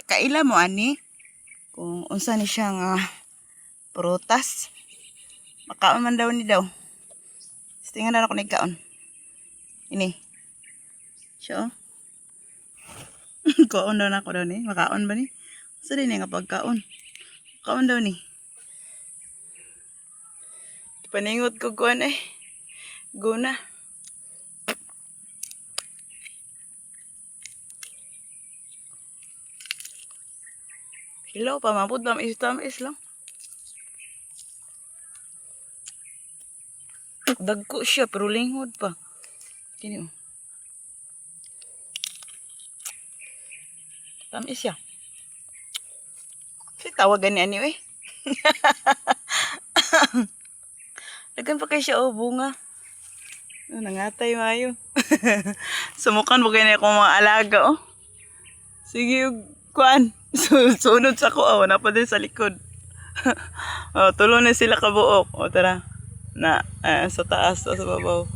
Kaila mo ani kung unsa ni siya nga prutas. Makaon man daw ni daw. Tingnan na ako nagkaon. Ini. Siya. Kaon daw na ako daw ni. Makaon ba ni? Sa din nga pagkaon. Kaon daw ni. Paningot ko kuan eh. Guna. Hello, pamabot lang tamis lang. Dagko siya pero linghod pa. Kini oh. Tamis siya. Si tawagan ni ani eh. Dagan pa kay siya oh bunga. Nangatay mayo. Sumukan mo kayo na akong mga alaga oh. Sige kuan. Sunod sa ko oh, napa din sa likod. Oh, tulo na sila kabuok. O tara. Na sa taas sa babaw.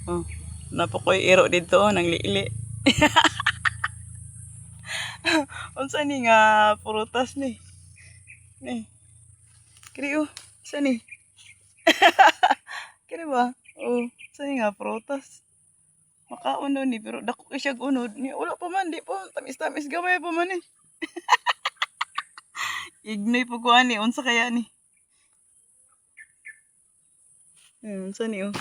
Oh, napakoy iro dito oh, nang liili. Unsa ni nga prutas ni? Ni. Kiri oh, sa ni? Kiri ba? Oh, sa ni nga prutas. Makaon daw ni pero dako kay siya unod. Ni wala pa man di po tamis-tamis gamay pa man eh. Ignoy po ko ani unsa kaya ni? Unsa ni oh.